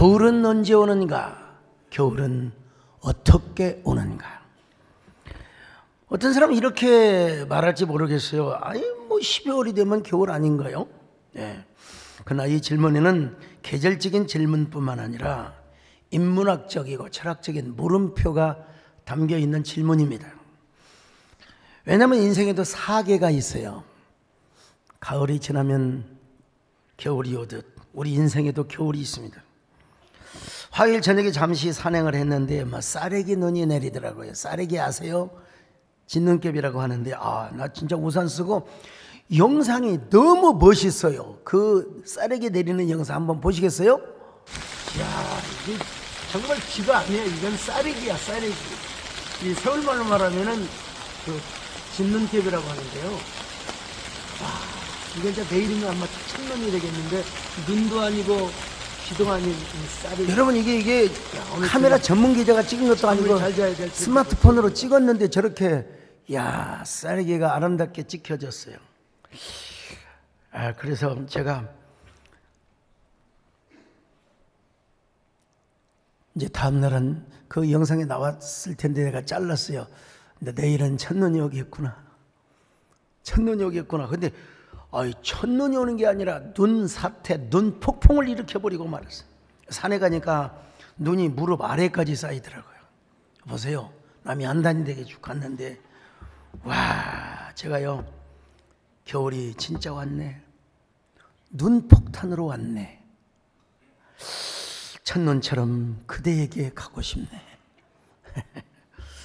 겨울은 언제 오는가? 겨울은 어떻게 오는가? 어떤 사람은 이렇게 말할지 모르겠어요. 아니 뭐 12월이 되면 겨울 아닌가요? 네. 그러나 이 질문에는 계절적인 질문뿐만 아니라 인문학적이고 철학적인 물음표가 담겨 있는 질문입니다. 왜냐하면 인생에도 사계가 있어요. 가을이 지나면 겨울이 오듯 우리 인생에도 겨울이 있습니다. 화요일 저녁에 잠시 산행을 했는데 쌀래기 눈이 내리더라고요. 쌀래기 아세요? 진눈깨비라고 하는데 나 진짜 우산 쓰고 영상이 너무 멋있어요. 그 쌀래기 내리는 영상 한번 보시겠어요? 이야, 이게 정말 비가 아니에요. 이건 쌀래기야, 쌀래기. 이 서울말로 말하면은 그 진눈깨비라고 하는데요. 이게 이제 내일이면 아마 첫눈이 되겠는데 눈도 아니고 비도 아닌 쌀이. 여러분 이게 카메라 전문 기자가 찍은 것도 아니고 스마트폰으로 찍었는데 저렇게 쌀래기가 아름답게 찍혀졌어요. 그래서 제가 이제 다음 날은 그 영상에 나왔을 텐데 내가 잘랐어요. 근데 내일은 첫눈이 오겠구나. 첫눈이 오겠구나. 근데 첫눈이 오는 게 아니라 눈 사태, 눈 폭풍을 일으켜버리고 말았어요. 산에 가니까 눈이 무릎 아래까지 쌓이더라고요. 보세요. 남이 안 다니는 데게 쭉 갔는데 제가요 겨울이 진짜 왔네. 눈폭탄으로 왔네. 첫눈처럼 그대에게 가고 싶네.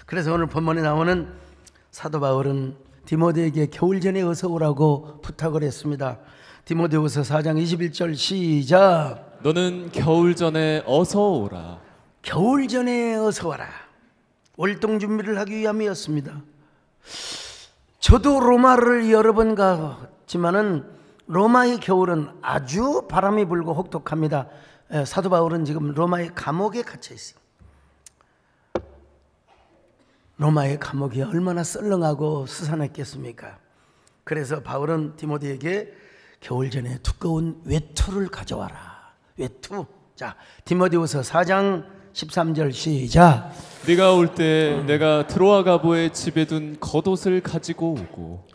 그래서 오늘 본문에 나오는 사도 바울은 디모데에게 겨울 전에 어서 오라고 부탁을 했습니다. 디모데후서 4장 21절 시작. 너는 겨울 전에 어서 오라. 겨울 전에 어서 와라. 월동 준비를 하기 위함이었습니다. 저도 로마를 여러 번 갔지만은 로마의 겨울은 아주 바람이 불고 혹독합니다. 사도 바울은 지금 로마의 감옥에 갇혀 있어요. 로마의 감옥이 얼마나 썰렁하고 스산했겠습니까? 그래서 바울은 디모데에게 겨울 전에 두꺼운 외투를 가져와라. 외투. 자, 디모데후서 4장 13절 시작. 네가 올 때 내가 트로아 가보의 집에 둔 겉옷을 가지고 오고.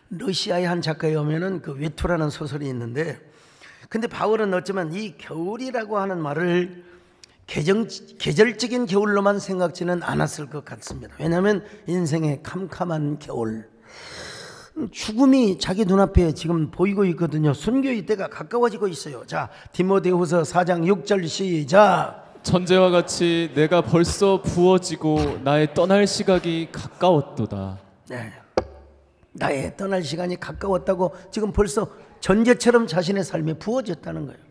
러시아의 한 작가에 오면은 그 외투라는 소설이 있는데, 근데 바울은 어쩌면 이 겨울이라고 하는 말을 계절적인 겨울로만 생각지는 않았을 것 같습니다. 왜냐하면 인생의 캄캄한 겨울, 죽음이 자기 눈앞에 지금 보이고 있거든요. 순교의 때가 가까워지고 있어요. 자, 디모데후서 4장 6절 시작. 천재와 같이 내가 벌써 부어지고 나의 떠날 시각이 가까웠도다. 네, 나의 떠날 시간이 가까웠다고 지금 벌써 전제처럼 자신의 삶이 부어졌다는 거예요.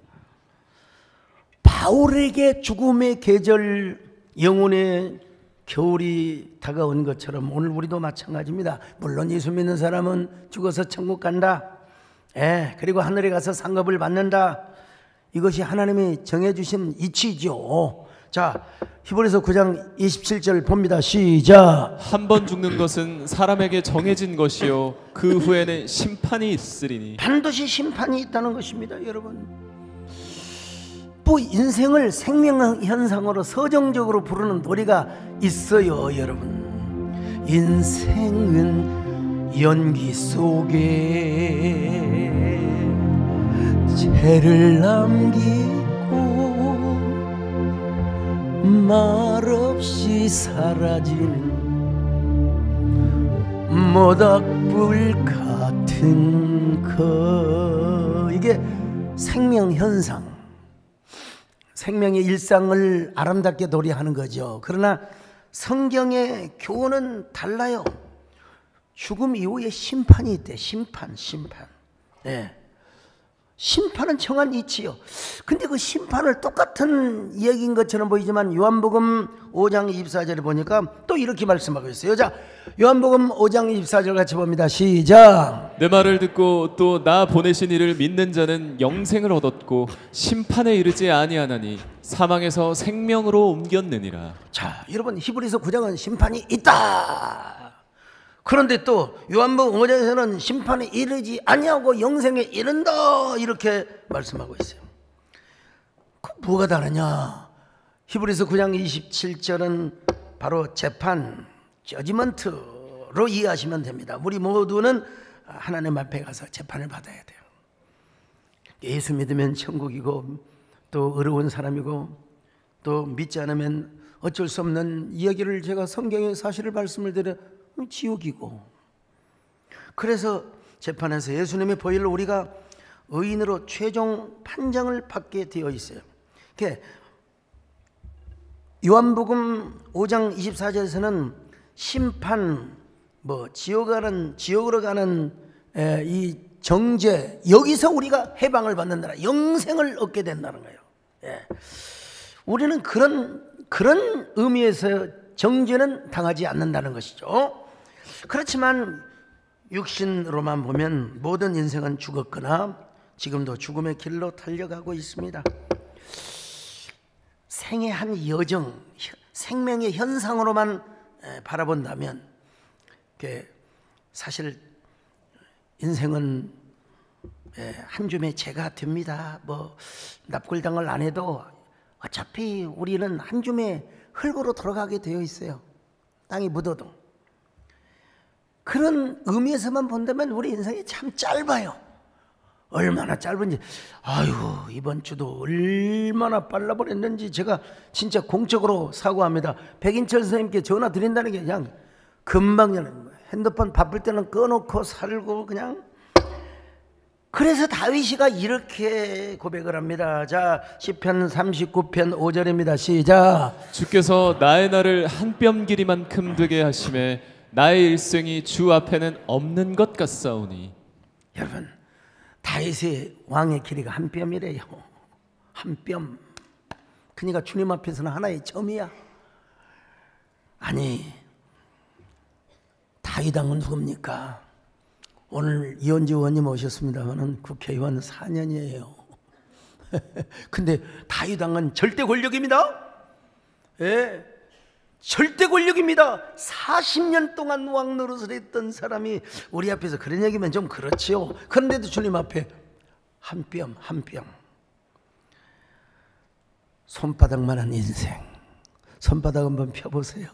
바울에게 죽음의 계절, 영혼의 겨울이 다가온 것처럼 오늘 우리도 마찬가지입니다. 물론 예수 믿는 사람은 죽어서 천국 간다. 그리고 하늘에 가서 상급을 받는다. 이것이 하나님이 정해주신 이치죠. 자, 히브리서 9장 27절 봅니다. 시작. 한 번 죽는 것은 사람에게 정해진 것이요 그 후에는 심판이 있으리니. 반드시 심판이 있다는 것입니다. 여러분, 뭐 인생을 생명현상으로 서정적으로 부르는 노래가 있어요. 여러분, 인생은 연기 속에 죄를 남기고 말없이 사라지는 모닥불 같은 것. 이게 생명현상, 생명의 일상을 아름답게 노래하는 거죠. 그러나 성경의 교훈은 달라요. 죽음 이후에 심판이 있대. 심판. 네. 심판은 정한 이치요. 근데 그 심판을 똑같은 이야기인 것처럼 보이지만 요한복음 5장 24절에 보니까 또 이렇게 말씀하고 있어요. 자, 요한복음 5장 24절 같이 봅니다. 시작. 내 말을 듣고 또 나 보내신 이를 믿는 자는 영생을 얻었고 심판에 이르지 아니하나니 사망에서 생명으로 옮겼느니라. 자, 여러분, 히브리서 9장은 심판이 있다. 그런데 또 요한복음 5장에서는 심판에 이르지 아니하고 영생에 이른다, 이렇게 말씀하고 있어요. 뭐가 다르냐? 히브리서 9장 27절은 바로 재판, 저지먼트로 이해하시면 됩니다. 우리 모두는 하나님 앞에 가서 재판을 받아야 돼요. 예수 믿으면 천국이고 또 의로운 사람이고 또 믿지 않으면 어쩔 수 없는 이야기를 제가 성경의 사실을 말씀을 드려 지옥이고, 그래서 재판에서 예수님의 보혈로 우리가 의인으로 최종 판정을 받게 되어 있어요. 요한복음 5장 24절에서는 심판, 지옥으로 가는 이 정죄, 여기서 우리가 해방을 받는다, 영생을 얻게 된다는 거예요. 우리는 그런 의미에서 정죄는 당하지 않는다는 것이죠. 그렇지만 육신으로만 보면 모든 인생은 죽었거나 지금도 죽음의 길로 달려가고 있습니다. 생의 한 여정, 생명의 현상으로만 바라본다면 사실 인생은 한 줌의 재가 됩니다. 납골당을 안 해도 어차피 우리는 한 줌의 흙으로 돌아가게 되어 있어요. 땅이 묻어도. 그런 의미에서만 본다면 우리 인생이 참 짧아요. 얼마나 짧은지, 이번 주도 얼마나 빨라버렸는지 제가 진짜 공적으로 사과합니다. 백인철 선생님께 전화 드린다는 게 그냥 금방 핸드폰 바쁠 때는 꺼놓고 살고 그냥. 그래서 다윗이가 이렇게 고백을 합니다. 자, 시편 39편 5절입니다. 시작. 주께서 나의 날을 한 뼘 길이만큼 되게 하심에 나의 일생이 주 앞에는 없는 것 같사오니. 여러분, 다윗의 왕의 길이가 한 뼘이래요. 한 뼘. 그러니까 주님 앞에서는 하나의 점이야. 아니, 다윗 왕은 누굽니까? 오늘 이현주 의원님 오셨습니다마는 국회의원 4년이에요. 근데 다윗 왕은 절대 권력입니다. 절대 권력입니다. 40년 동안 왕 노릇을 했던 사람이 우리 앞에서 그런 얘기면 좀 그렇지요. 그런데도 주님 앞에 한 뼘 한 뼘. 손바닥만한 인생. 손바닥 한번 펴보세요.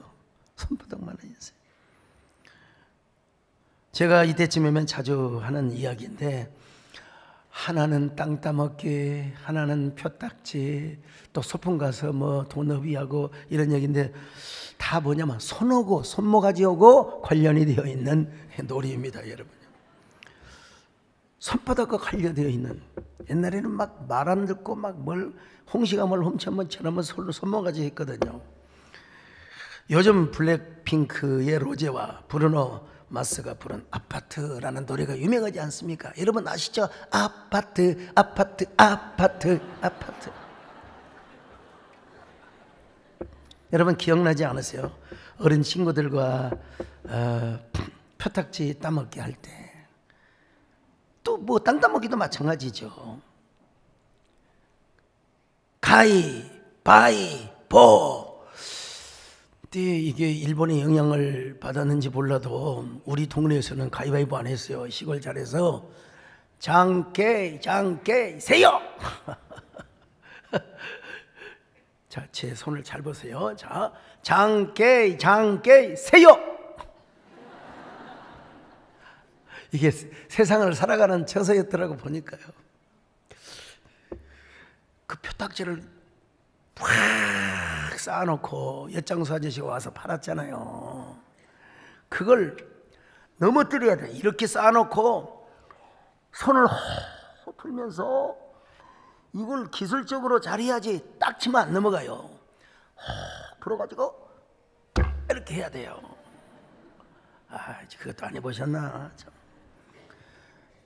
손바닥만한 인생. 제가 이때쯤이면 자주 하는 이야기인데, 하나는 땅 따먹기, 하나는 표딱지, 또 소풍 가서 돈업이하고 이런 얘기인데, 다 뭐냐면 손오고 손모가지하고 관련이 되어 있는 놀이입니다, 여러분. 손바닥과 관련되어 있는. 옛날에는 막 말 안 듣고 홍시가 뭘 훔쳐면 저러면 솔로 손모가지 했거든요. 요즘 블랙핑크의 로제와 브루노 마스가 부른 아파트라는 노래가 유명하지 않습니까? 여러분 아시죠? 아파트, 아파트, 아파트, 아파트. 여러분 기억나지 않으세요? 어린 친구들과 표딱지 따먹기 할 때, 또 땅 따먹기도 마찬가지죠. 가위, 바위, 보. 이게 일본의 영향을 받았는지 몰라도 우리 동네에서는 가위바위보 안 했어요. 시골 잘해서 장깨 세요. 자, 제 손을 잘 보세요. 자, 장깨 세요. 이게 세상을 살아가는 처서였더라고 보니까요. 그 표딱지를 팍 쌓아놓고 엿장수 아저씨가 와서 팔았잖아요. 그걸 넘어뜨려야 돼. 이렇게 쌓아놓고 손을 호 풀면서 이걸 기술적으로 잘해야지 딱 치면 안 넘어가요. 호 풀어가지고 이렇게 해야 돼요. 그것도 안 해보셨나? 참.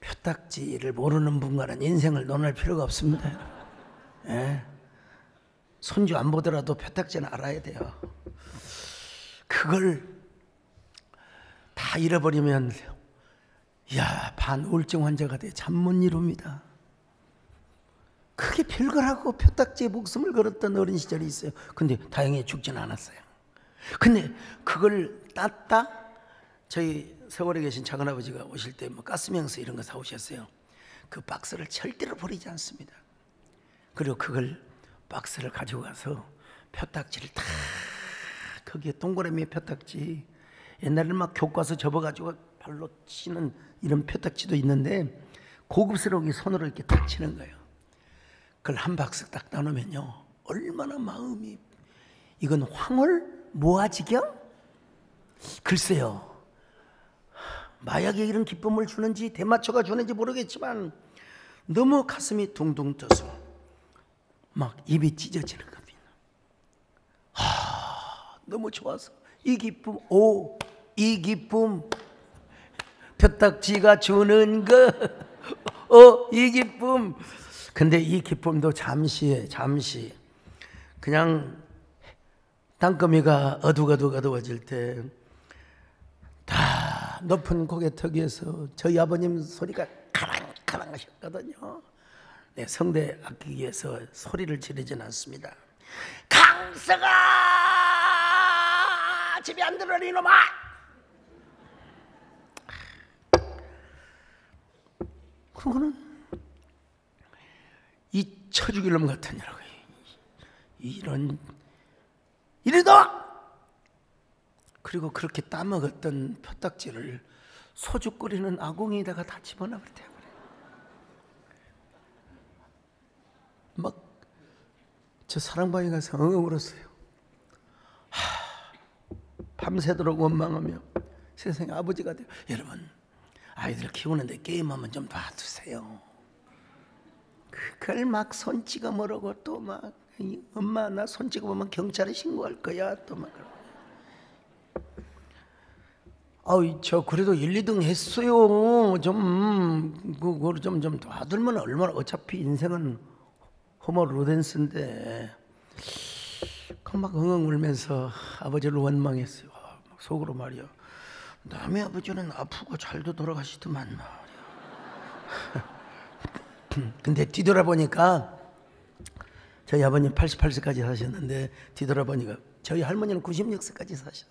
표딱지를 모르는 분과는 인생을 논할 필요가 없습니다. 손주 안 보더라도 표딱지는 알아야 돼요. 그걸 다 잃어버리면 반우울증 환자가 돼 잠 못 이룹니다. 그게 별거라고 표딱지에 목숨을 걸었던 어린 시절이 있어요. 근데 다행히 죽지는 않았어요. 근데 그걸 땄다? 저희 서울에 계신 작은아버지가 오실 때 가스명수 이런 거 사오셨어요. 그 박스를 절대로 버리지 않습니다. 그리고 그걸 박스를 가지고 가서 표딱지를 다, 거기에 동그라미 표딱지, 옛날에는 막 교과서 접어가지고 발로 치는 이런 표딱지도 있는데 고급스러운 손으로 이렇게 탁 치는 거예요. 그걸 한 박스 딱 나누면요, 얼마나 마음이, 이건 황홀 모아지경? 글쎄요, 마약에 이런 기쁨을 주는지 대마초가 주는지 모르겠지만 너무 가슴이 둥둥 떠서 막 입이 찢어지는 겁니다. 너무 좋아서 이 기쁨, 이 기쁨, 표딱지가 주는 거, 이 기쁨. 근데 이 기쁨도 잠시에 잠시. 그냥 땅거미가 어둑어둑어둑어질 때 다 높은 고개턱에서 저희 아버님 소리가 카랑카랑 하셨거든요. 네, 성대 아끼기 위해서 소리를 지르진 않습니다. 강석아, 집에 안 들어라 이놈아. 그거는 이 쳐죽일 놈 같으냐고, 이런 이리다. 그리고 그렇게 따먹었던 표딱지를 소주 끓이는 아궁이에다가 다 집어넣었대요. 막 저 사랑방에 가서 엉엉 울었어요. 밤새도록 원망하며 세상에 아버지가 돼요. 여러분, 아이들 키우는데 게임하면 좀 놔두세요. 그걸 막 손 찍어 먹으라고 또 막, 엄마 나 손 찍어 보면 경찰에 신고할 거야 또 막. 저 그래도 1, 2등 했어요. 그걸 좀 놔두면 얼마나, 어차피 인생은 호모 루덴스인데. 그 막 엉엉 울면서 아버지를 원망했어요. 속으로 말이야, 남의 아버지는 아프고 잘도 돌아가시더만 말이야. 근데 뒤돌아보니까 저희 아버님 88세까지 사셨는데 뒤돌아보니까 저희 할머니는 96세까지 사셨어요.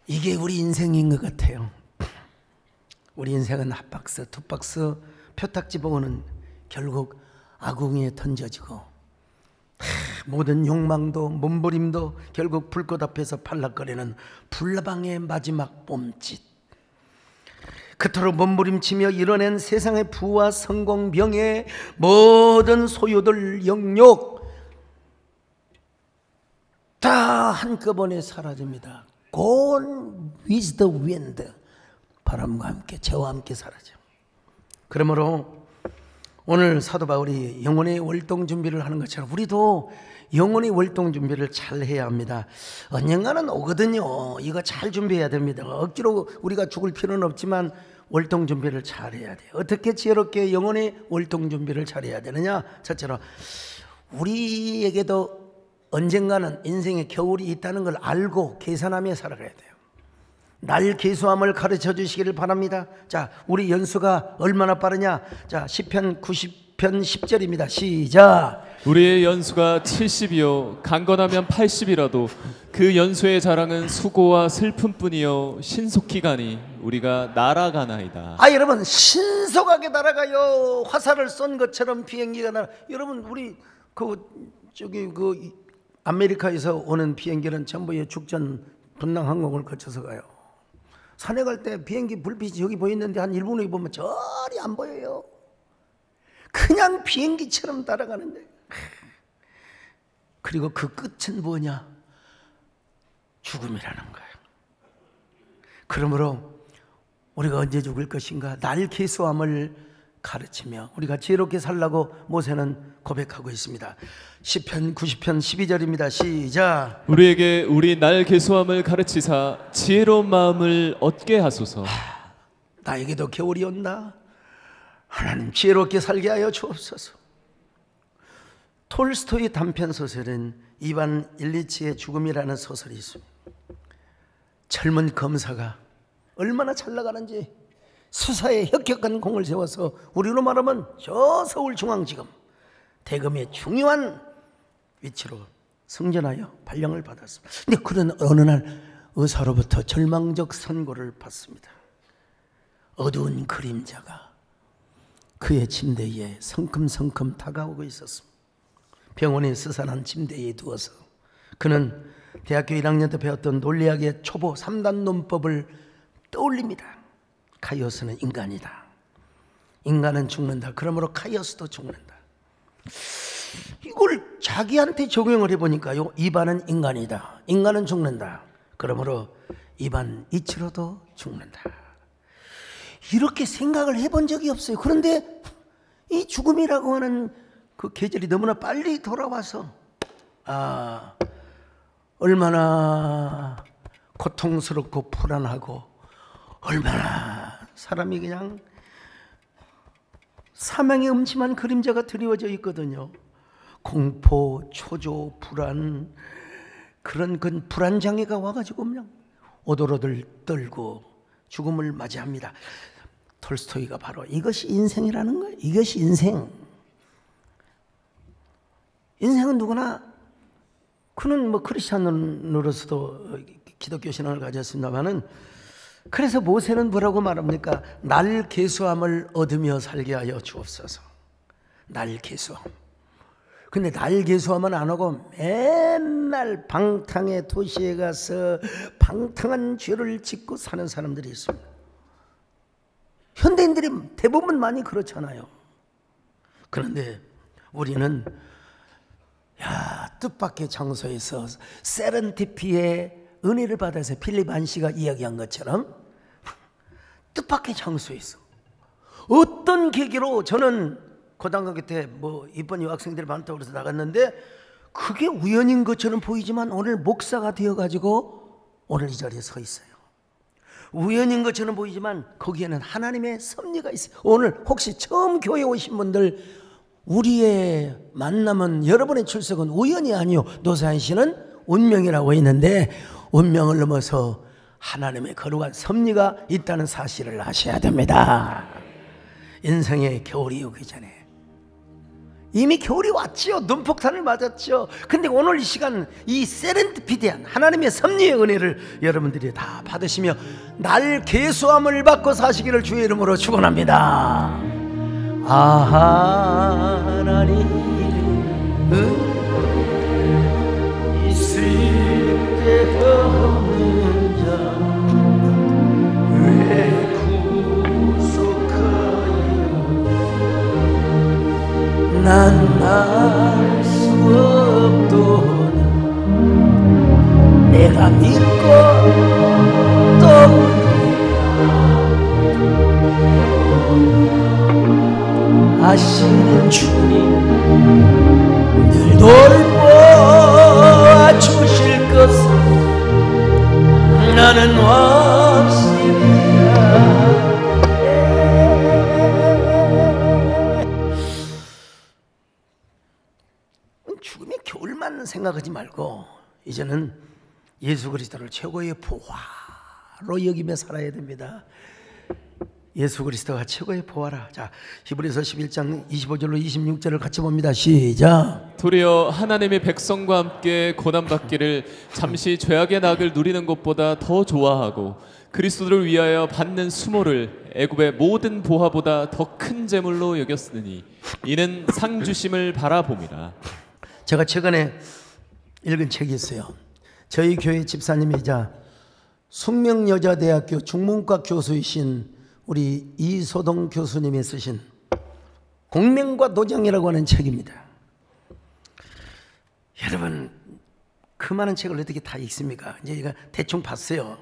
이게 우리 인생인 것 같아요. 우리 인생은 한 박스, 두 박스 표딱지 보고는 결국 아궁이에 던져지고, 모든 욕망도 몸부림도 결국 불꽃 앞에서 팔락거리는 불나방의 마지막 봄짓. 그토록 몸부림치며 이뤄낸 세상의 부와 성공, 명예, 모든 소유들, 영욕 다 한꺼번에 사라집니다. Gone with the wind. 바람과 함께, 재와 함께 사라져. 그러므로 오늘 사도 바울이 영혼의 월동 준비를 하는 것처럼 우리도 영혼의 월동 준비를 잘 해야 합니다. 언젠가는 오거든요. 이거 잘 준비해야 됩니다. 억지로 우리가 죽을 필요는 없지만 월동 준비를 잘 해야 돼요. 어떻게 지혜롭게 영혼의 월동 준비를 잘 해야 되느냐? 첫째로 우리에게도 언젠가는 인생에 겨울이 있다는 걸 알고 계산하며 살아가야 돼요. 날 계수함을 가르쳐 주시기를 바랍니다. 자, 우리 연수가 얼마나 빠르냐? 자, 시편 90편 10절입니다. 시작. 우리의 연수가 70이요 강건하면 80이라도 그 연수의 자랑은 수고와 슬픔뿐이요 신속히 가니 우리가 날아가나이다. 여러분, 신속하게 날아가요. 화살을 쏜 것처럼 비행기가 날아. 여러분, 우리 아메리카에서 오는 비행기는 전부 죽전 분당 항공을 거쳐서 가요. 산에 갈 때 비행기 불빛이 여기 보이는데 한 1분 후에 보면 저리 안 보여요. 그냥 비행기처럼 날아가는데. 그리고 그 끝은 뭐냐? 죽음이라는 거예요. 그러므로 우리가 언제 죽을 것인가? 날 계수함을 가르치며 우리가 지혜롭게 살라고 모세는 고백하고 있습니다. 시편 90편 12절입니다. 시작. 우리에게 우리 날 계수함을 가르치사 지혜로운 마음을 얻게 하소서. 나에게도 겨울이 온다. 하나님 지혜롭게 살게 하여 주옵소서. 톨스토이 단편 소설은 이반 일리치의 죽음이라는 소설이 있습니다. 젊은 검사가 얼마나 잘 나가는지 수사에 혁혁한 공을 세워서 우리로 말하면 저 서울중앙지검 대검의 중요한 위치로 승진하여 발령을 받았습니다. 근데 그런 어느 날 의사로부터 절망적 선고를 받습니다. 어두운 그림자가 그의 침대 위에 성큼성큼 다가오고 있었습니다. 병원에 스산한 침대에 누워서 그는 대학교 1학년 때 배웠던 논리학의 초보 3단 논법을 떠올립니다. 카이오스는 인간이다. 인간은 죽는다. 그러므로 카이오스도 죽는다. 이걸 자기한테 적용을 해보니까요, 이반은 인간이다. 인간은 죽는다. 그러므로 이반 이치로도 죽는다. 이렇게 생각을 해본 적이 없어요. 그런데 이 죽음이라고 하는 그 계절이 너무나 빨리 돌아와서 얼마나 고통스럽고 불안하고 얼마나 사람이 그냥 사망의 음침한 그림자가 드리워져 있거든요. 공포, 초조, 불안, 그런 불안장애가 와가지고 그냥 오돌오돌 떨고 죽음을 맞이합니다. 톨스토이가 바로 이것이 인생이라는 거예요. 이것이 인생. 인생은 누구나, 그는 뭐 크리스찬으로서도 기독교 신앙을 가졌습니다만은, 그래서 모세는 뭐라고 말합니까? 날 계수함을 얻으며 살게 하여 주옵소서. 날 계수함. 근데 날 계수함은 안 하고 맨날 방탕의 도시에 가서 방탕한 죄를 짓고 사는 사람들이 있습니다. 현대인들이 대부분 많이 그렇잖아요. 그런데 우리는 뜻밖의 장소에서 세렌티피의 은혜를 받아서 필립 안시가 이야기한 것처럼 뜻밖의 장소에서 어떤 계기로, 저는 고등학교 때 뭐 이번 유학생들이 많다고 그래서 나갔는데 그게 우연인 것처럼 보이지만 오늘 목사가 되어가지고 오늘 이 자리에 서 있어요. 우연인 것처럼 보이지만 거기에는 하나님의 섭리가 있어요. 오늘 혹시 처음 교회 오신 분들, 우리의 만남은, 여러분의 출석은 우연이 아니요, 노사연 씨는 운명이라고 있는데, 운명을 넘어서 하나님의 거룩한 섭리가 있다는 사실을 아셔야 됩니다. 인생의 겨울이 오기 전에 이미 겨울이 왔지요. 눈폭탄을 맞았죠. 근데 오늘 이 시간, 이 세렌디피티한 하나님의 섭리의 은혜를 여러분들이 다 받으시며 날 계수함을 받고 사시기를 주의 이름으로 축원합니다. 하나님 있을 때 없는 자 왜 난 알 수 없도다. 내가 믿고 또 아시는 주님 늘 돌보아 주실 것을 나는 확신이야. 죽음의 겨울만 생각하지 말고 이제는 예수 그리스도를 최고의 보화로 여기며 살아야 됩니다. 예수 그리스도가 최고의 보화라. 자, 히브리서 11장 25절로 26절을 같이 봅니다. 시작. 도리어 하나님의 백성과 함께 고난받기를 잠시 죄악의 낙을 누리는 것보다 더 좋아하고 그리스도를 위하여 받는 수모를 애굽의 모든 보화보다 더 큰 재물로 여겼으니 이는 상 주심을 바라봄이라. 제가 최근에 읽은 책이 있어요. 저희 교회 집사님이자 숙명여자대학교 중문과 교수이신 우리 이소동 교수님이 쓰신 공명과 노정이라고 하는 책입니다. 여러분, 그 많은 책을 어떻게 다 읽습니까? 이제 제가 대충 봤어요.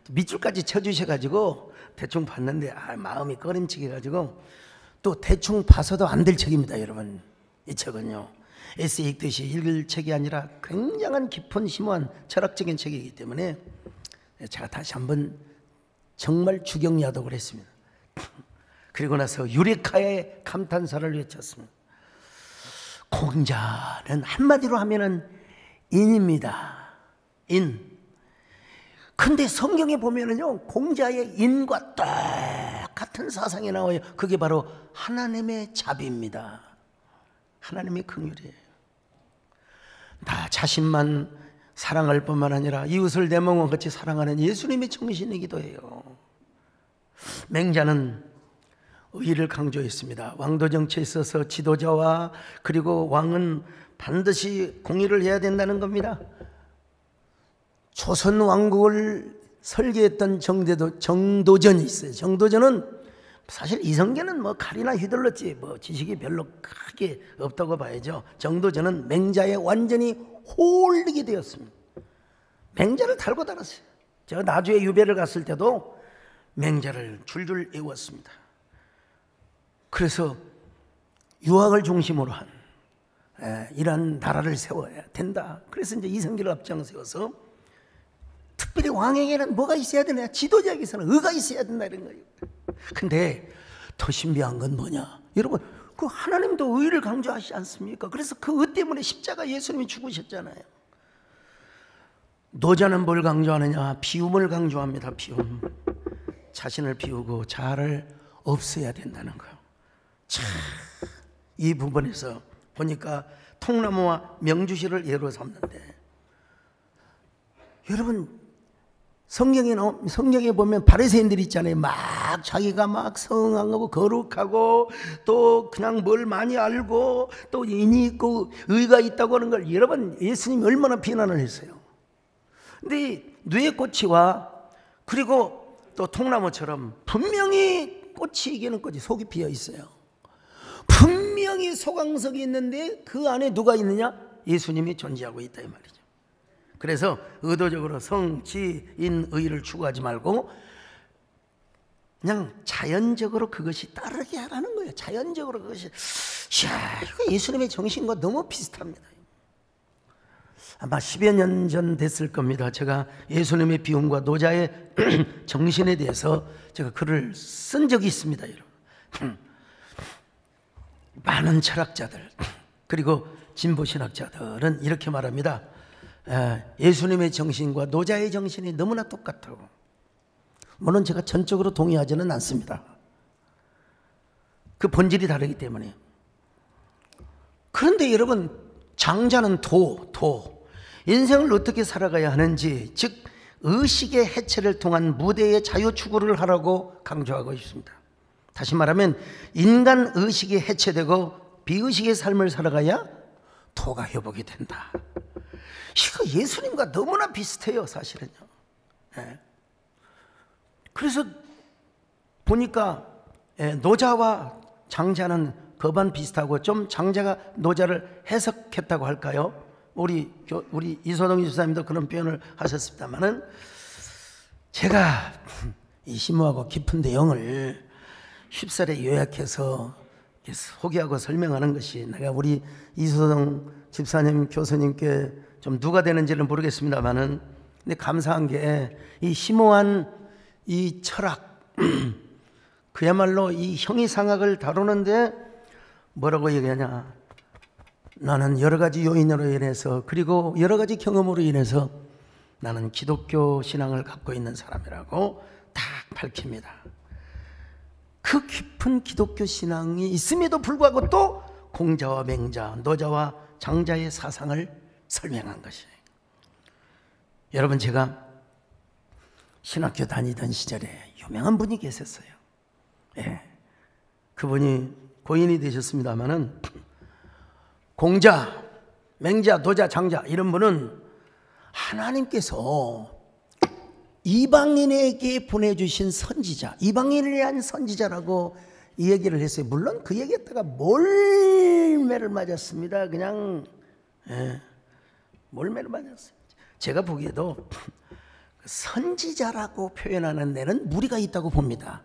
밑줄까지 쳐주셔가지고 대충 봤는데 마음이 꺼림칙해가지고 또 대충 봐서도 안 될 책입니다. 여러분, 이 책은요, 에세이 읽듯이 읽을 책이 아니라 굉장한 깊은 심오한 철학적인 책이기 때문에 제가 다시 한번 정말 주경야독을 했습니다. 그리고 나서 유레카의 감탄사를 외쳤습니다. 공자는 한마디로 하면은 인입니다. 인. 근데 성경에 보면은요, 공자의 인과 똑같은 사상이 나와요. 그게 바로 하나님의 자비입니다. 하나님의 긍휼이에요. 나 자신만 사랑할 뿐만 아니라 이웃을 내 몸과 같이 사랑하는 예수님의 정신이기도 해요. 맹자는 의를 강조했습니다. 왕도 정치에 있어서 지도자와 그리고 왕은 반드시 공의를 해야 된다는 겁니다. 조선 왕국을 설계했던 정도전이 있어요. 정도전은 사실 이성계는 뭐 칼이나 휘둘렀지 뭐 지식이 별로 크게 없다고 봐야죠. 정도전은 맹자에 완전히 홀리게 되었습니다. 맹자를 달고 달았어요. 제가 나주에 유배를 갔을 때도 맹자를 줄줄 외웠습니다. 그래서 유학을 중심으로 한 이런 나라를 세워야 된다. 그래서 이제 이성계를 앞장 세워서 특별히 왕에게는 뭐가 있어야 되냐, 지도자에게서는 의가 있어야 된다 이런 거예요. 근데 더 신비한 건 뭐냐, 여러분, 그 하나님도 의를 강조하시지 않습니까? 그래서 그 의 때문에 십자가 예수님이 죽으셨잖아요. 노자는 뭘 강조하느냐, 비움을 강조합니다. 비움. 자신을 비우고 자아를 없애야 된다는 거예요. 참, 이 부분에서 보니까 통나무와 명주실을 예로 삼는데, 여러분 성경에 보면 바리새인들이 있잖아요. 막 자기가 막 성하고 거룩하고 또 그냥 뭘 많이 알고 또 인이 있고 의가 있다고 하는 걸 여러분 예수님이 얼마나 비난을 했어요. 근데 누에꽃이와 그리고 또 통나무처럼 분명히 꽃이 이기는 꽃이 속이 비어 있어요. 분명히 소강석이 있는데 그 안에 누가 있느냐? 예수님이 존재하고 있다 이 말이죠. 그래서 의도적으로 성, 지, 인, 의를 추구하지 말고 그냥 자연적으로 그것이 따르게 하라는 거예요. 자연적으로 그것이. 이야, 이거 예수님의 정신과 너무 비슷합니다. 아마 10여 년 전 됐을 겁니다. 제가 예수님의 비움과 노자의 정신에 대해서 제가 글을 쓴 적이 있습니다. 여러분. 많은 철학자들 그리고 진보신학자들은 이렇게 말합니다. 예수님의 정신과 노자의 정신이 너무나 똑같다고. 물론 제가 전적으로 동의하지는 않습니다. 그 본질이 다르기 때문에. 그런데 여러분, 장자는 인생을 어떻게 살아가야 하는지, 즉 의식의 해체를 통한 무대의 자유 추구를 하라고 강조하고 있습니다. 다시 말하면 인간 의식이 해체되고 비의식의 삶을 살아가야 도가 회복이 된다. 이거 예수님과 너무나 비슷해요, 사실은요. 그래서 보니까 노자와 장자는 거반 비슷하고 좀 장자가 노자를 해석했다고 할까요? 우리 이소동 집사님도 그런 표현을 하셨습니다만은 제가 이 심오하고 깊은 내용을 쉽사리 요약해서 소개하고 설명하는 것이 내가 우리 이소동 집사님 교수님께 좀 누가 되는지는 모르겠습니다만은 근데 감사한 게 이 심오한 이 철학 그야말로 이 형이상학을 다루는데 뭐라고 얘기하냐, 나는 여러 가지 요인으로 인해서 그리고 여러 가지 경험으로 인해서 나는 기독교 신앙을 갖고 있는 사람이라고 딱 밝힙니다. 그 깊은 기독교 신앙이 있음에도 불구하고 또 공자와 맹자, 노자와 장자의 사상을 설명한 것이에요. 여러분, 제가 신학교 다니던 시절에 유명한 분이 계셨어요. 그분이 고인이 되셨습니다마는 공자, 맹자, 노자, 장자 이런 분은 하나님께서 이방인에게 보내주신 선지자, 이방인을 위한 선지자라고 이 얘기를 했어요. 물론 그 얘기했다가 몰매를 맞았습니다. 그냥 몰매를 맞았어요. 제가 보기에도 선지자라고 표현하는 데는 무리가 있다고 봅니다.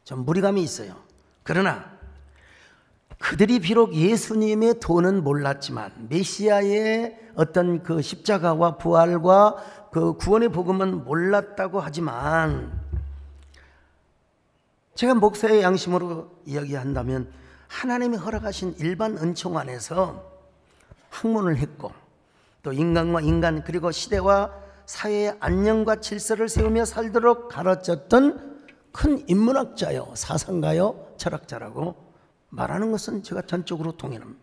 좀 무리감이 있어요. 그러나 그들이 비록 예수님의 도는 몰랐지만 메시아의 어떤 그 십자가와 부활과 그 구원의 복음은 몰랐다고 하지만 제가 목사의 양심으로 이야기한다면 하나님이 허락하신 일반 은총 안에서 학문을 했고 또 인간과 인간 그리고 시대와 사회의 안녕과 질서를 세우며 살도록 가르쳤던 큰 인문학자요, 사상가요, 철학자라고 말하는 것은 제가 전적으로 동의합니다.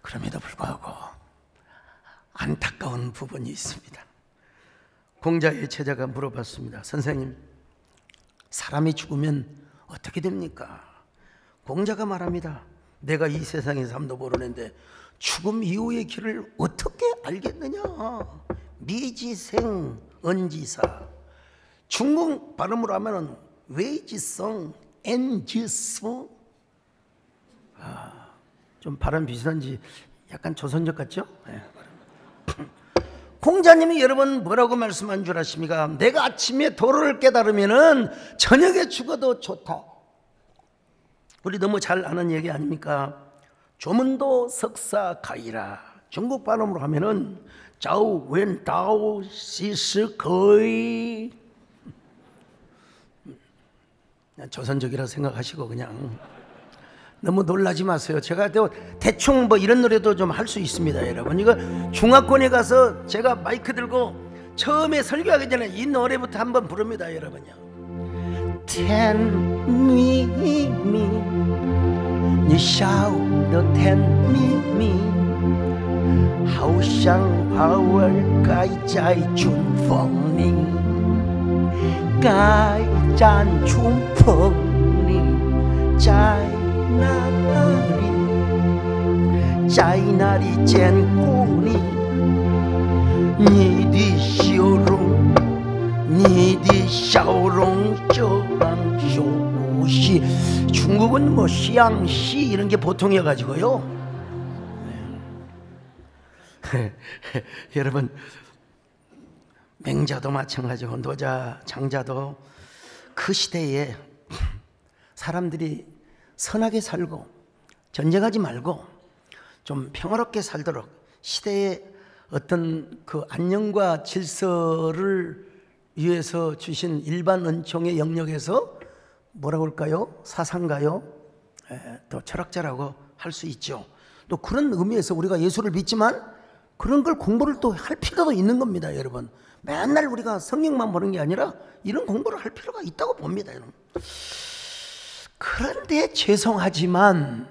그럼에도 불구하고 안타까운 부분이 있습니다. 공자의 제자가 물어봤습니다. 선생님, 사람이 죽으면 어떻게 됩니까? 공자가 말합니다. 내가 이 세상의 삶도 모르는데 죽음 이후의 길을 어떻게 알겠느냐? 미지생 언지사. 중국 발음으로 하면은 웨이지성 엔지수. 좀 발음 비슷한지 약간 조선적 같죠? 네. 공자님이 여러분 뭐라고 말씀한 줄 아십니까? 내가 아침에 도를 깨달으면은 저녁에 죽어도 좋다. 우리 너무 잘 아는 얘기 아닙니까? 조문도 석사 가이라. 중국 발음으로 하면은 자우 웬 다오 시스 거의. 조선적이라 생각하시고 그냥 너무 놀라지 마세요. 제가 대충 뭐 이런 노래도 좀 할 수 있습니다, 여러분. 이거 중화권에 가서 제가 마이크 들고 처음에 설교하기 전에 이 노래부터 한번 부릅니다, 여러분요.天秘密，你笑得甜蜜蜜，好像花儿开在春风里，开在春风里，在哪里，在哪里见过你？你的笑容。你的笑容就让休息。 중국은 뭐 시양시 이런 게 보통이어가지고요. 여러분 맹자도 마찬가지고 노자 장자도 그 시대에 사람들이 선하게 살고 전쟁하지 말고 좀 평화롭게 살도록 시대의 어떤 그 안녕과 질서를 위해서 주신 일반 은총의 영역에서 뭐라고 할까요? 사상가요? 또 철학자라고 할 수 있죠. 또 그런 의미에서 우리가 예수를 믿지만 그런 걸 공부를 또 할 필요도 있는 겁니다, 여러분. 맨날 우리가 성경만 보는 게 아니라 이런 공부를 할 필요가 있다고 봅니다, 여러분. 그런데 죄송하지만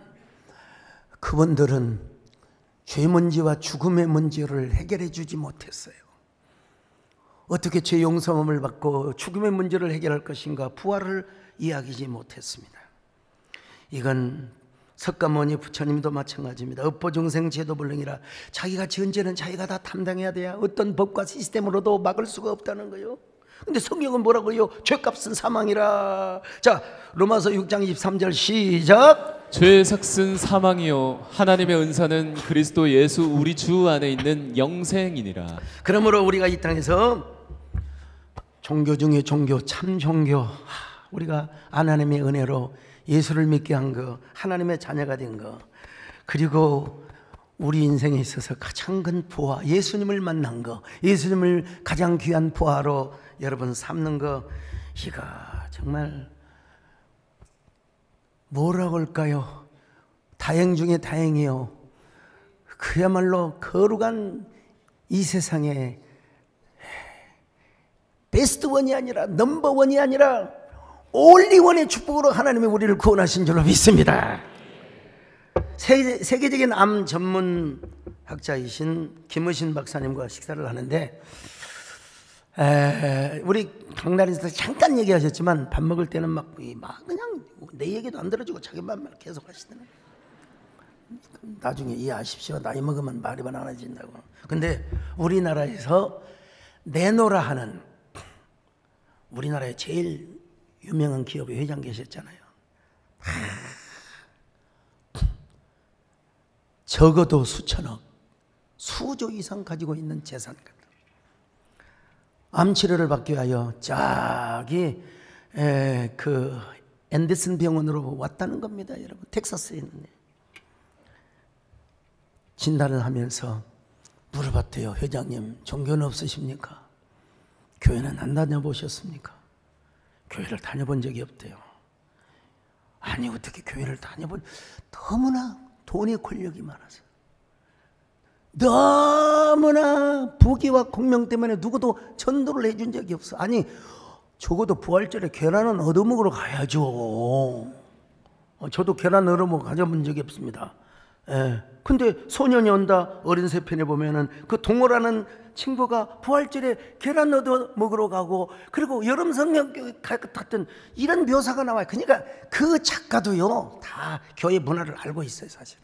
그분들은 죄 문제와 죽음의 문제를 해결해 주지 못했어요. 어떻게 죄 용서함을 받고 죽음의 문제를 해결할 것인가, 부활을 이야기하지 못했습니다. 이건 석가모니 부처님도 마찬가지입니다. 업보중생 제도불능이라 자기가 지은 죄는 자기가 다 담당해야 돼야 어떤 법과 시스템으로도 막을 수가 없다는 거예요. 근데 성경은 뭐라고요? 죄값은 사망이라. 자, 로마서 6장 23절 시작. 죄의 삭은 사망이요 하나님의 은사는 그리스도 예수 우리 주 안에 있는 영생이니라. 그러므로 우리가 이 땅에서 종교 중에 종교, 참 종교, 우리가 하나님의 은혜로 예수를 믿게 한 거, 하나님의 자녀가 된 거, 그리고 우리 인생에 있어서 가장 큰 부하, 예수님을 만난 거, 예수님을 가장 귀한 부하로 여러분 삼는 거, 이거 정말 뭐라고 할까요? 다행 중에 다행이요. 그야말로 거룩한 이 세상에 베스트 원이 아니라 넘버 원이 아니라 올리 원의 축복으로 하나님이 우리를 구원하신 줄로 믿습니다. 세계적인 암 전문 학자이신 김의신 박사님과 식사를 하는데 우리 강단에서 잠깐 얘기하셨지만 밥 먹을 때는 막 그냥 내 얘기도 안 들어주고 자기 말만 계속 하시더라고요. 나중에 이해하십시오. 나이 먹으면 말이 많아진다고. 근데 우리나라에서 내노라 하는 우리나라의 제일 유명한 기업의 회장 계셨잖아요. 적어도 수천억, 수조 이상 가지고 있는 재산. 암 치료를 받기 위하여 저기 그 앤더슨 병원으로 왔다는 겁니다, 여러분. 텍사스에 있는. 진단을 하면서 물어봤대요. 회장님, 종교는 없으십니까? 교회는 안 다녀보셨습니까? 교회를 다녀본 적이 없대요. 아니, 어떻게 교회를 너무나 돈의 권력이 많아서, 너무나 부귀와 공명 때문에 누구도 전도를 해준 적이 없어. 아니, 적어도 부활절에 계란은 얻어먹으러 가야죠. 저도 계란 얻어먹어 가져본 적이 없습니다. 예. 근데 소년이 온다 어린 새 편에 보면은 그 동호라는 친구가 부활절에 계란 얻어 먹으러 가고, 그리고 여름 성령 같은 이런 묘사가 나와요. 그러니까 그 작가도요 다 교회 문화를 알고 있어요. 사실은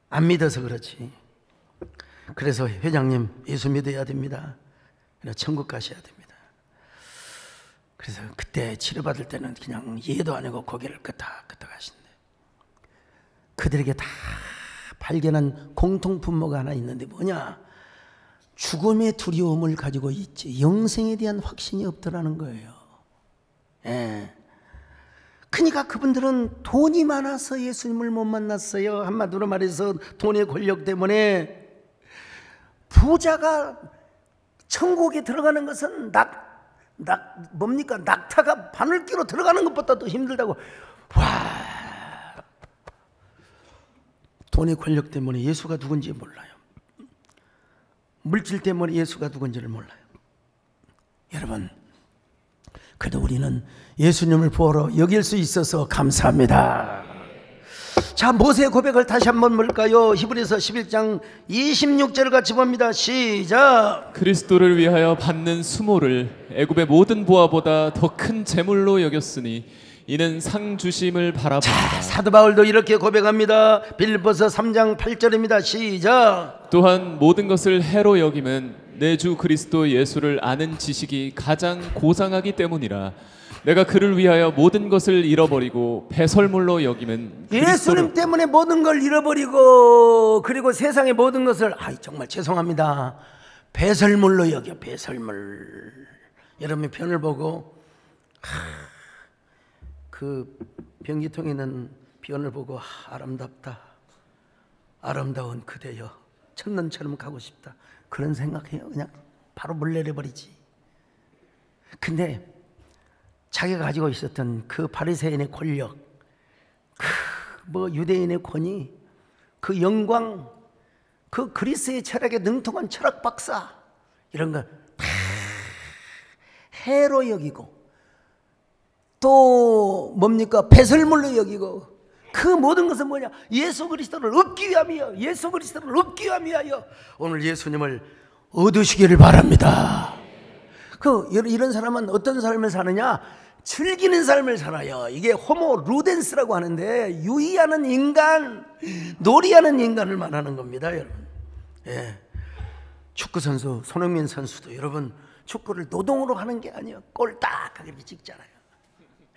안 믿어서 그렇지. 그래서 회장님, 예수 믿어야 됩니다. 천국 가셔야 됩니다. 그래서 그때 치료받을 때는 그냥 예도 안 하고 고개를 끄덕끄덕 하신대. 그들에게 다 발견한 공통분모가 하나 있는데 뭐냐? 죽음의 두려움을 가지고 있지 영생에 대한 확신이 없더라는 거예요. 예. 그러니까 그분들은 돈이 많아서 예수님을 못 만났어요. 한마디로 말해서 돈의 권력 때문에. 부자가 천국에 들어가는 것은 뭡니까? 낙타가 바늘 끼로 들어가는 것보다 더 힘들다고. 와, 돈의 권력 때문에 예수가 누군지 몰라요. 물질 때문에 예수가 누군지를 몰라요. 여러분, 그래도 우리는 예수님을 보러 여길 수 있어서 감사합니다. 자, 모세의 고백을 다시 한번 볼까요? 히브리서 11장 26절을 같이 봅니다. 시작. 그리스도를 위하여 받는 수모를 애굽의 모든 보화보다 더 큰 재물로 여겼으니 이는 상 주심을 바라봅니다. 사도 바울도 이렇게 고백합니다. 빌립보서 3장 8절입니다. 시작. 또한 모든 것을 해로 여김은 내 주 그리스도 예수를 아는 지식이 가장 고상하기 때문이라. 내가 그를 위하여 모든 것을 잃어버리고 배설물로 여김은 예수님 때문에 모든 걸 잃어버리고, 그리고 세상의 모든 것을, 정말 죄송합니다, 배설물로 여겨. 배설물. 여러분이 편을 보고 그 변기통에 있는 변을 보고 아름답다, 아름다운 그대여, 천년처럼 가고 싶다, 그런 생각해요. 그냥 바로 물 내려버리지. 근데 자기가 가지고 있었던 그 바리새인의 권력, 유대인의 권위, 그 영광, 그 그리스의 철학에 능통한 철학 박사, 이런 걸 다 해로 여기고, 또 뭡니까? 배설물로 여기고, 그 모든 것은 뭐냐? 예수 그리스도를 얻기 위함이요. 예수 그리스도를 얻기 위함이요. 오늘 예수님을 얻으시기를 바랍니다. 이런 사람은 어떤 삶을 사느냐? 즐기는 삶을 살아요. 이게 호모 루덴스라고 하는데, 유의하는 인간, 놀이하는 인간을 말하는 겁니다, 여러분. 예. 축구 선수 손흥민 선수도 여러분 축구를 노동으로 하는 게 아니에요. 꼴딱하게 이렇게 찍잖아요.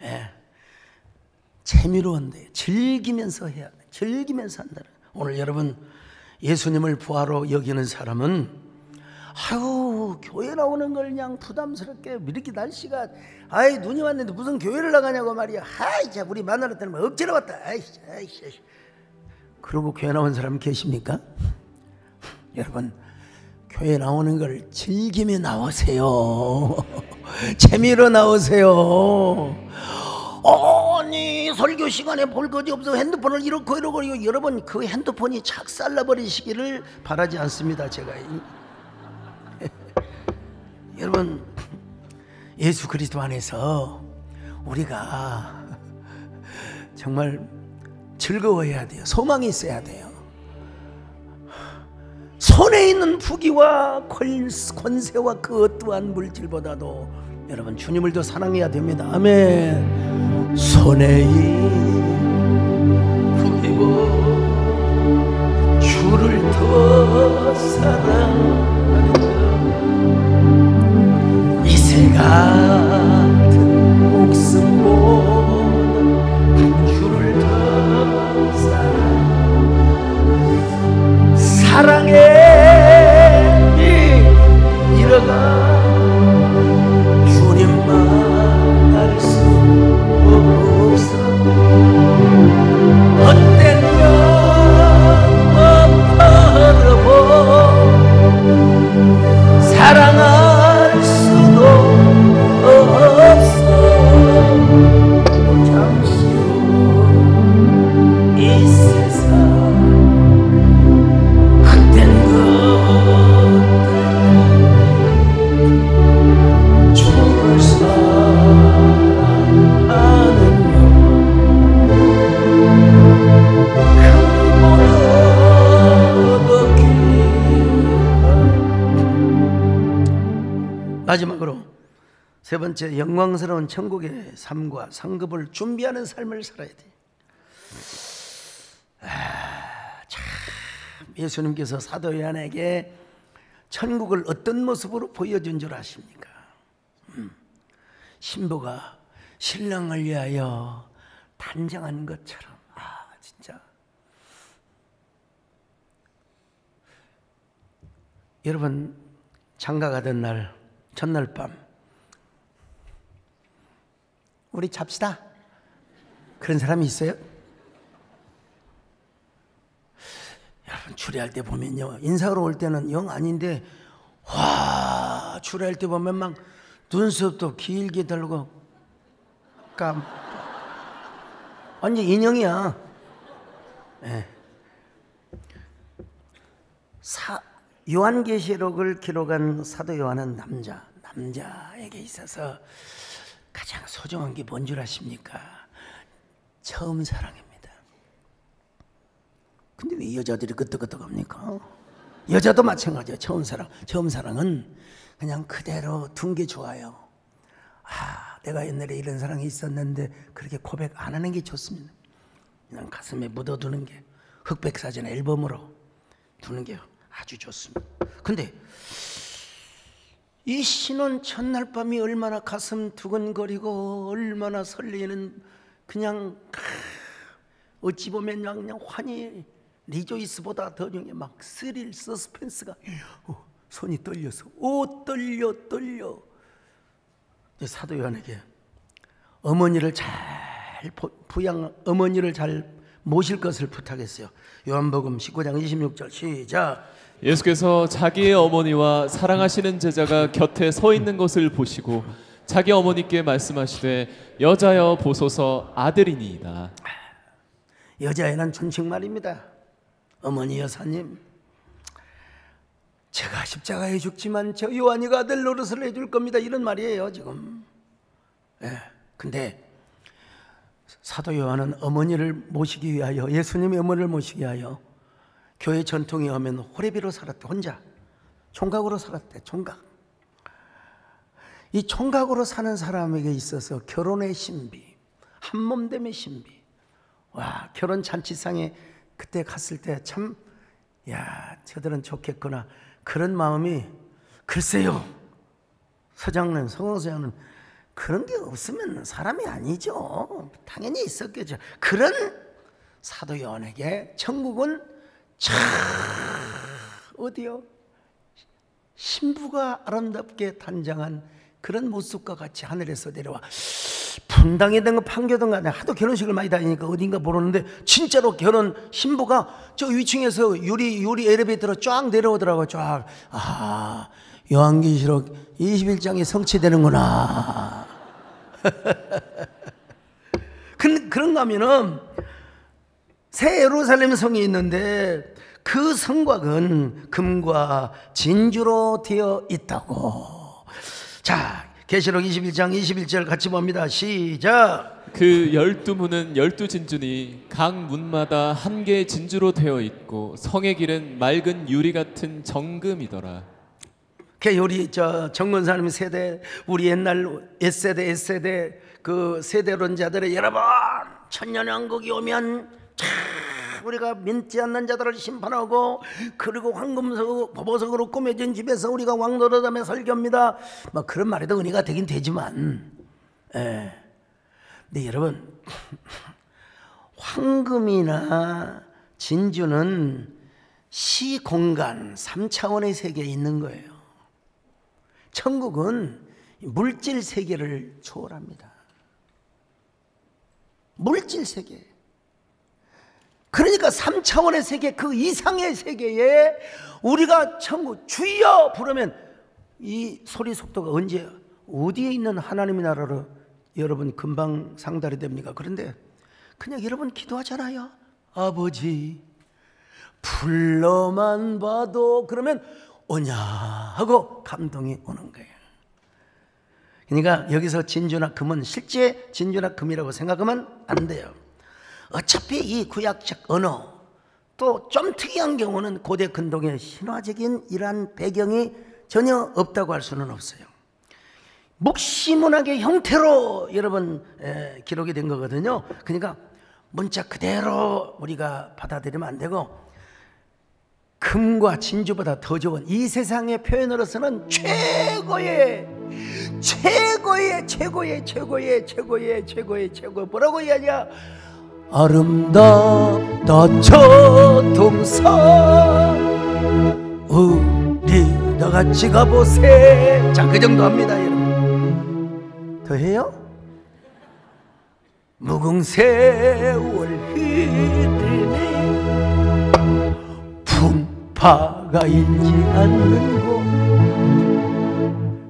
예. 재미로 한대. 즐기면서 해야 돼. 즐기면서 한다. 오늘 여러분, 예수님을 부하로 여기는 사람은 교회 나오는 걸 그냥 부담스럽게, 이렇게 날씨가 눈이 왔는데 무슨 교회를 나가냐고 말이야. 우리 만나러 때는 억지로 왔다. 그러고 교회 나온 사람 계십니까? 여러분, 교회 나오는 걸 즐기며 나오세요. 재미로 나오세요. 아니, 설교 시간에 볼 것이 없어 핸드폰을 이러고 여러분, 그 핸드폰이 착살나버리시기를 바라지 않습니다, 제가. 여러분, 예수 그리스도 안에서 우리가 정말 즐거워해야 돼요. 소망이 있어야 돼요. 손에 있는 부귀와 권세와 그 어떠한 물질보다도 여러분, 주님을 더 사랑해야 됩니다. 아멘. 손에 있는 부귀와 주를 더 사랑하는 이세 같은 목숨보다 주를 더 사랑해 이러가 주님만 알 수 없어. 헛된 영업 벌어보 세 번째, 영광스러운 천국의 삶과 상급을 준비하는 삶을 살아야 돼. 참 예수님께서 사도 요한에게 천국을 어떤 모습으로 보여준 줄 아십니까? 신부가 신랑을 위하여 단장한 것처럼. 진짜 여러분, 장가 가던 날 첫날 밤 우리 잡시다 그런 사람이 있어요? 여러분, 추리할 때 보면요, 인사하러 올 때는 영 아닌데 와, 추리할 때 보면 막 눈썹도 길게 달고 완전 인형이야. 네. 요한계시록을 기록한 사도 요한은 남자에게 있어서 가장 소중한 게 뭔 줄 아십니까? 처음 사랑입니다. 근데 왜 여자들이 끄떡끄떡합니까? 여자도 마찬가지예요. 처음 사랑은 그냥 그대로 둔 게 좋아요. 내가 옛날에 이런 사랑이 있었는데 그렇게 고백 안 하는 게 좋습니다. 그냥 가슴에 묻어두는 게, 흑백사진 앨범으로 두는 게 아주 좋습니다. 근데 이 신혼 첫날 밤이 얼마나 가슴 두근거리고 얼마나 설레는, 그냥 어찌 보면 그냥 환희 리조이스보다 더 중에 막 스릴 서스펜스가, 손이 떨려서 떨려. 사도 요한에게 어머니를 잘 모실 것을 부탁했어요. 요한복음 19장 26절 시작. 예수께서 자기의 어머니와 사랑하시는 제자가 곁에 서 있는 것을 보시고 자기 어머니께 말씀하시되 여자여 보소서 아들이니이다. 여자애는 존칭말입니다. 어머니 여사님, 제가 십자가에 죽지만 저 요한이가 아들 노릇을 해줄 겁니다, 이런 말이에요 지금. 근데 사도 요한은 어머니를 모시기 위하여, 예수님의 어머니를 모시기 위하여 교회 전통에 하면 호레비로 살았대. 혼자 총각으로 살았대. 총각. 이 총각으로 사는 사람에게 있어서 결혼의 신비, 한몸됨의 신비. 와, 결혼 잔치상에 그때 갔을 때 참, 저들은 좋겠구나, 그런 마음이, 글쎄요, 서장님, 서강서장님, 그런 게 없으면 사람이 아니죠. 당연히 있었겠죠. 그런 사도 요한에게 천국은 어디요? 신부가 아름답게 단장한 그런 모습과 같이 하늘에서 내려와 분당이든 판교든 간에 하도 결혼식을 많이 다니니까 어딘가 모르는데 진짜로 결혼 신부가 저 위층에서 유리 엘리베이터로 쫙 내려오더라고요. 쫙. 요한계시록 21장이 성취되는구나. 그런가 하면은 새 예루살렘 성이 있는데 그 성곽은 금과 진주로 되어 있다고. 자, 계시록 21장 21절 같이 봅니다. 시작. 그 12문은 12진주니 각 문마다 한 개의 진주로 되어 있고 성의 길은 맑은 유리 같은 정금이더라. 우리 정건사님 세대, 우리 옛날 S세대 그 세대론자들의 여러분, 천년왕국이 오면 우리가 믿지 않는 자들을 심판하고, 그리고 황금석 보석으로 꾸며진 집에서 우리가 왕노릇하며 설교합니다. 뭐 그런 말에도 은혜가 되긴 되지만, 근데 여러분, 황금이나 진주는 시공간 3차원의 세계에 있는 거예요. 천국은 물질 세계를 초월합니다. 물질 세계. 그러니까 3차원의 세계, 그 이상의 세계에 우리가 천국 주여 부르면 이 소리 속도가 언제 어디에 있는 하나님의 나라로 여러분 금방 상달이 됩니까? 그런데 그냥 여러분 기도하잖아요. 아버지 불러만 봐도, 그러면 오냐 하고 감동이 오는 거예요. 그러니까 여기서 진주나 금은 실제 진주나 금이라고 생각하면 안 돼요. 어차피 이 구약적 언어, 또 좀 특이한 경우는 고대 근동의 신화적인 이러한 배경이 전혀 없다고 할 수는 없어요. 묵시문학의 형태로 여러분 기록이 된 거거든요. 그러니까 문자 그대로 우리가 받아들이면 안 되고 금과 진주보다 더 좋은 이 세상의 표현으로서는 최고의 뭐라고 이야기야? 아름답다 저 동산 우리 다 같이 가보세. 자, 그 정도 합니다 여러분. 더 해요? 무궁세월 흐르네 풍파가 일지 않는 곳.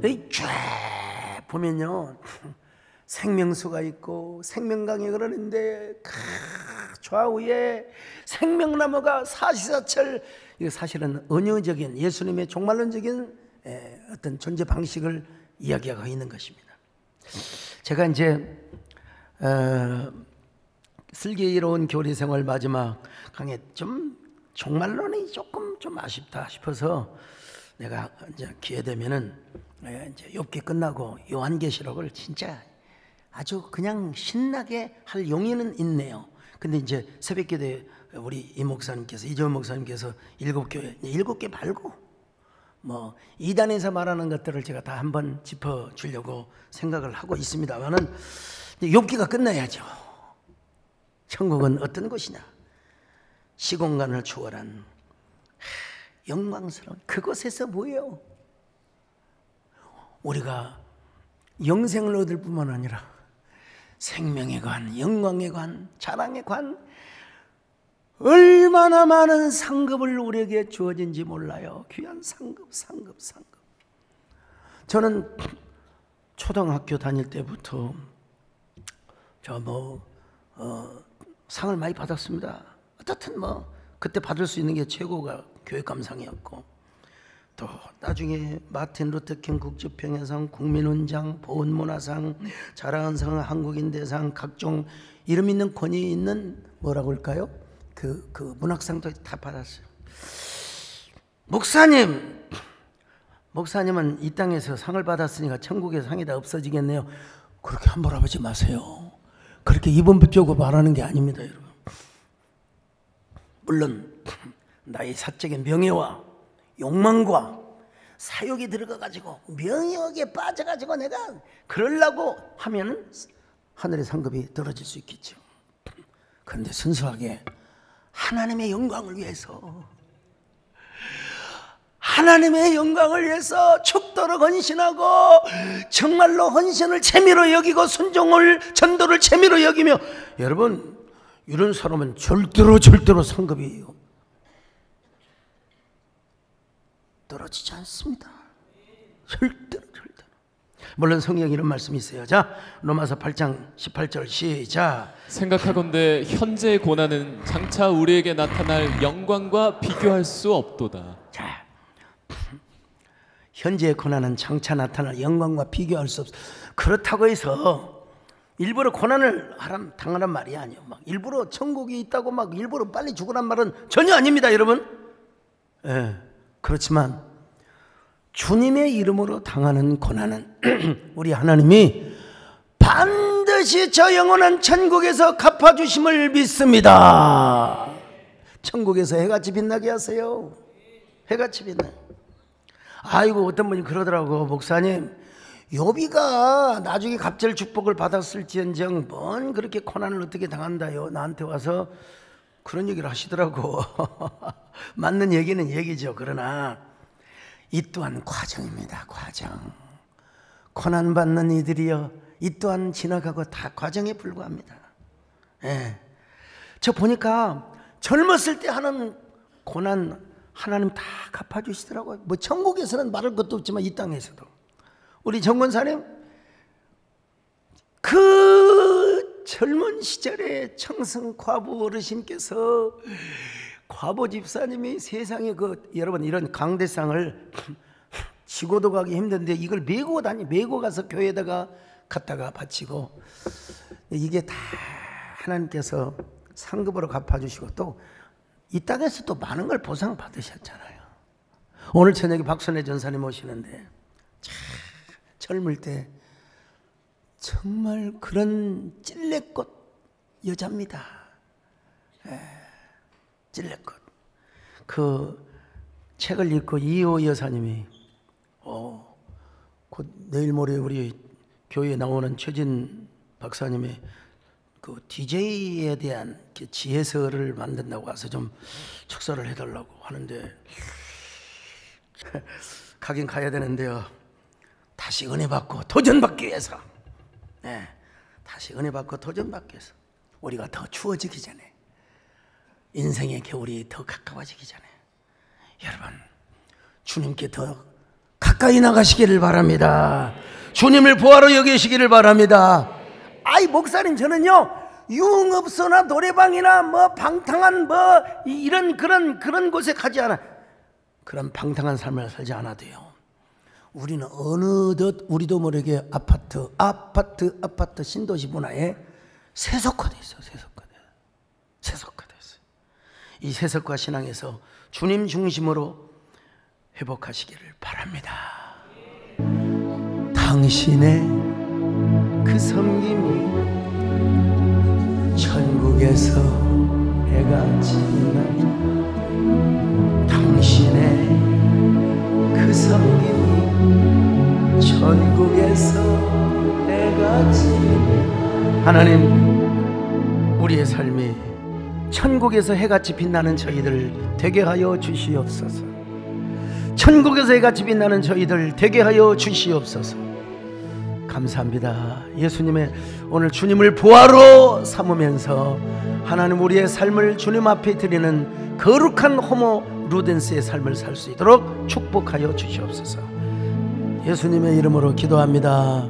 이 쫙 보면요 생명수가 있고 생명강이 흐르는데 좌우에 생명나무가 사시사철. 이거 사실은 은유적인 예수님의 종말론적인 어떤 존재 방식을 이야기하고 있는 것입니다. 제가 이제 슬기로운 교리 생활 마지막 강의 좀 종말론이 조금 좀 아쉽다 싶어서 내가 이제 기회 되면은 이제 욥기 끝나고 요한계시록을 진짜 아주 그냥 신나게 할 용의는 있네요. 근데 이제 새벽기도에 우리 이 목사님께서 이재원 목사님께서 7개 말고 뭐 이단에서 말하는 것들을 제가 다 한번 짚어주려고 생각을 하고 있습니다만은 욥기가 끝나야죠. 천국은 어떤 곳이냐? 시공간을 초월한 영광스러운 그곳에서 뭐예요? 우리가 영생을 얻을 뿐만 아니라 생명의 관, 영광의 관, 자랑의 관, 얼마나 많은 상급을 우리에게 주어진지 몰라요. 귀한 상급. 저는 초등학교 다닐 때부터 상을 많이 받았습니다. 어떻든 그때 받을 수 있는 게 최고가 교육감상이었고, 또 나중에 마틴 루터킹 국제평화상, 국민훈장, 보훈문화상, 자랑한상, 한국인대상, 각종 이름 있는 권위 있는 뭐라고 할까요? 그 문학상도 다 받았어요. 목사님은 이 땅에서 상을 받았으니까 천국의 상이 다 없어지겠네요. 그렇게 함부로 하지 마세요. 그렇게 입은 붙이고 말하는 게 아닙니다, 여러분. 물론 나의 사적인 명예와 욕망과 사욕이 들어가가지고 명예욕에 빠져가지고 내가 그러려고 하면은 하늘의 상급이 떨어질 수 있겠죠. 그런데 순수하게 하나님의 영광을 위해서, 하나님의 영광을 위해서 죽도록 헌신하고 정말로 헌신을 재미로 여기고 순종을 전도를 재미로 여기며, 여러분 이런 사람은 절대로 상급이 떨어지지 않습니다. 절대로. 물론 성경에 이런 말씀이 있어요. 자, 로마서 8장 18절 시작. 생각하건대 현재의 고난은 장차 우리에게 나타날 영광과 비교할 수 없도다. 자, 현재의 고난은 장차 나타날 영광과 비교할 수 없어. 그렇다고 해서 일부러 고난을 당하란 말이 아니에요. 막 일부러 천국이 있다고 막 일부러 빨리 죽으란 말은 전혀 아닙니다, 여러분. 예. 그렇지만 주님의 이름으로 당하는 고난은 우리 하나님이 반드시 저 영원한 천국에서 갚아주심을 믿습니다. 천국에서 해같이 빛나게 하세요. 해같이 빛나. 아이고, 어떤 분이 그러더라고. 목사님, 욥이가 나중에 갑절 축복을 받았을지언정 뭔 그렇게 고난을 어떻게 당한다요. 나한테 와서 그런 얘기를 하시더라고. 맞는 얘기는 얘기죠. 그러나 이 또한 과정입니다. 과정. 고난받는 이들이요, 이 또한 지나가고 다 과정에 불과합니다. 예. 저 보니까 젊었을 때 하는 고난 하나님 다 갚아주시더라고요. 뭐 천국에서는 말할 것도 없지만 이 땅에서도. 우리 정권사님 그 젊은 시절에 청승 과부 어르신께서, 과부 집사님이 세상에 여러분 이런 강대상을 지고도 가기 힘든데 이걸 메고 가서 교회에다가 갖다가 바치고, 이게 다 하나님께서 상급으로 갚아주시고 또 이 땅에서 또 많은 걸 보상 받으셨잖아요. 오늘 저녁에 박선혜 전사님 오시는데 젊을 때 정말 그런 찔레꽃 여자입니다. 찔레꽃. 그 책을 읽고 이호 여사님이 곧 내일 모레 우리 교회에 나오는 최진 박사님이 그 DJ에 대한 지혜서를 만든다고 와서 좀 축사를 해달라고 하는데 가긴 가야 되는데요. 다시 은혜 받고 도전받기 위해서, 다시 은혜 받고 도전받기 위해서 우리가 더 추워지기 전에, 인생의 겨울이 더 가까워지기 전에 여러분 주님께 더 가까이 나가시기를 바랍니다. 주님을 보아로 여기시기를 바랍니다. 아이 목사님, 저는요 유흥업소나 노래방이나 뭐 방탕한 뭐 이런 그런 곳에 가지 않아. 그런 방탕한 삶을 살지 않아도요, 우리는 어느덧 우리도 모르게 아파트 신도시 문화에 세속화돼 있어요. 세속화돼 있어요. 이 세속화 신앙에서 주님 중심으로 회복하시기를 바랍니다. 당신의 그 섬김이 천국에서 해가 지나, 당신의 그 섬김이 천국에서 해가 지나. 하나님, 우리의 삶이 천국에서 해같이 빛나는 저희들 되게 하여 주시옵소서. 천국에서 해같이 빛나는 저희들 되게 하여 주시옵소서. 감사합니다. 예수님의 오늘 주님을 보아로 삼으면서 하나님 우리의 삶을 주님 앞에 드리는 거룩한 호모 루덴스의 삶을 살 수 있도록 축복하여 주시옵소서. 예수님의 이름으로 기도합니다.